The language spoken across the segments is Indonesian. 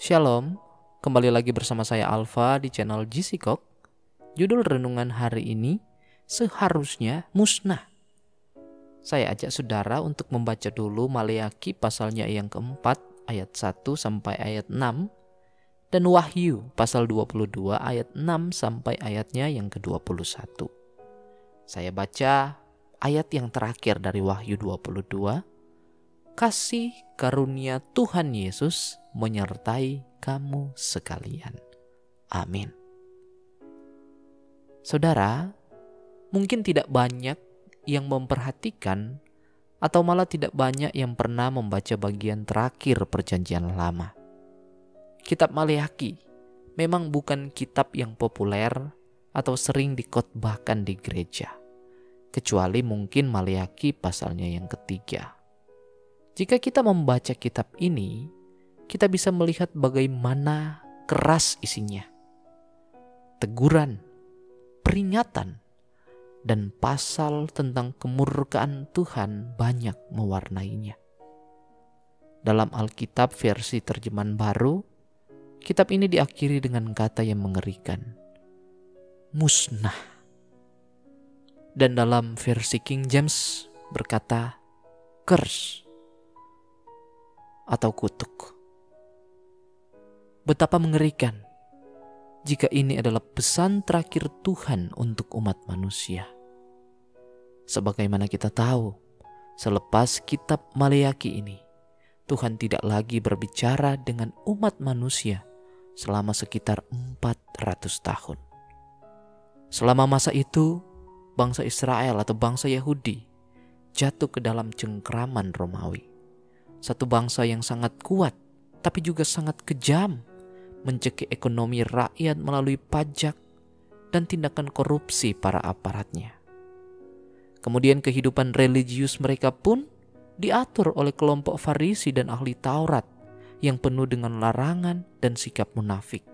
Shalom, kembali lagi bersama saya Alfa di channel GC Kok. Judul renungan hari ini, seharusnya musnah. Saya ajak saudara untuk membaca dulu Maleakhi pasalnya yang keempat, ayat 1 sampai ayat 6, dan Wahyu pasal 22 ayat 6 sampai ayatnya yang ke-21. Saya baca ayat yang terakhir dari Wahyu 22, kasih karunia Tuhan Yesus menyertai kamu sekalian. Amin. Saudara, mungkin tidak banyak yang memperhatikan atau malah tidak banyak yang pernah membaca bagian terakhir Perjanjian Lama. Kitab Maleakhi memang bukan kitab yang populer atau sering dikhotbahkan di gereja, kecuali mungkin Maleakhi pasalnya yang ketiga. Jika kita membaca kitab ini, kita bisa melihat bagaimana keras isinya. Teguran, peringatan, dan pasal tentang kemurkaan Tuhan banyak mewarnainya. Dalam Alkitab versi terjemahan baru, kitab ini diakhiri dengan kata yang mengerikan, musnah. Dan dalam versi King James berkata, curse atau kutuk. Betapa mengerikan jika ini adalah pesan terakhir Tuhan untuk umat manusia. Sebagaimana kita tahu, selepas kitab Maleakhi ini, Tuhan tidak lagi berbicara dengan umat manusia selama sekitar 400 tahun. Selama masa itu, bangsa Israel atau bangsa Yahudi jatuh ke dalam cengkraman Romawi. Satu bangsa yang sangat kuat, tapi juga sangat kejam, mencekik ekonomi rakyat melalui pajak dan tindakan korupsi para aparatnya. Kemudian kehidupan religius mereka pun diatur oleh kelompok Farisi dan ahli Taurat yang penuh dengan larangan dan sikap munafik.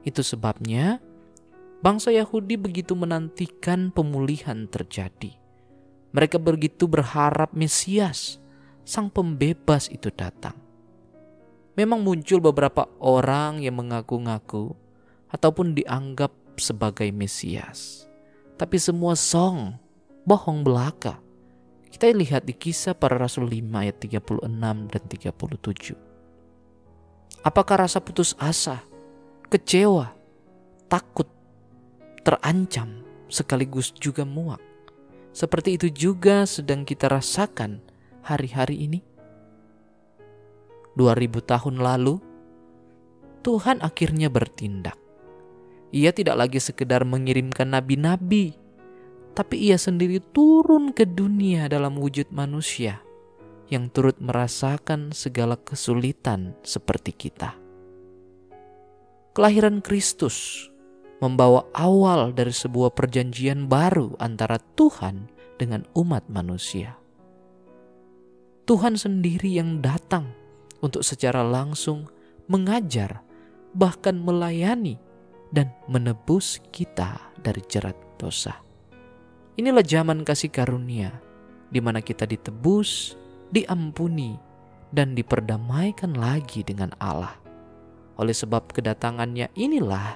Itu sebabnya bangsa Yahudi begitu menantikan pemulihan terjadi. Mereka begitu berharap Mesias, Sang Pembebas itu datang. Memang muncul beberapa orang yang mengaku-ngaku ataupun dianggap sebagai Mesias. Tapi semua bohong belaka. Kita lihat di Kisah Para Rasul 5 ayat 36 dan 37. Apakah rasa putus asa, kecewa, takut, terancam, sekaligus juga muak? Seperti itu juga sedang kita rasakan hari-hari ini. 2000 tahun lalu, Tuhan akhirnya bertindak. Ia tidak lagi sekedar mengirimkan nabi-nabi, tapi Ia sendiri turun ke dunia dalam wujud manusia yang turut merasakan segala kesulitan seperti kita. Kelahiran Kristus membawa awal dari sebuah perjanjian baru antara Tuhan dengan umat manusia. Tuhan sendiri yang datang untuk secara langsung mengajar, bahkan melayani dan menebus kita dari jerat dosa. Inilah zaman kasih karunia, di mana kita ditebus, diampuni, dan diperdamaikan lagi dengan Allah. Oleh sebab kedatangannya inilah,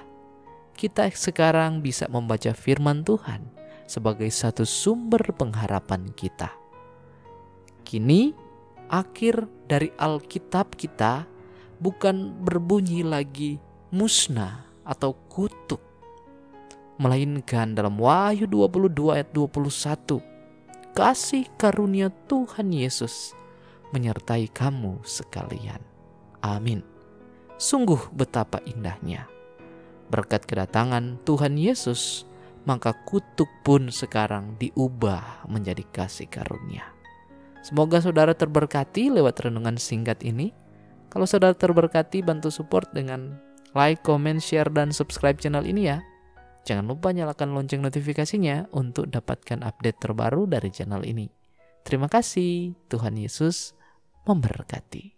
kita sekarang bisa membaca firman Tuhan sebagai satu sumber pengharapan kita. Kini, akhir dari Alkitab kita bukan berbunyi lagi musnah atau kutuk, melainkan dalam Wahyu 22 ayat 21, kasih karunia Tuhan Yesus menyertai kamu sekalian. Amin. Sungguh betapa indahnya. Berkat kedatangan Tuhan Yesus, maka kutuk pun sekarang diubah menjadi kasih karunia. Semoga saudara terberkati lewat renungan singkat ini. Kalau saudara terberkati, bantu support dengan like, comment, share, dan subscribe channel ini ya. Jangan lupa nyalakan lonceng notifikasinya untuk dapatkan update terbaru dari channel ini. Terima kasih, Tuhan Yesus memberkati.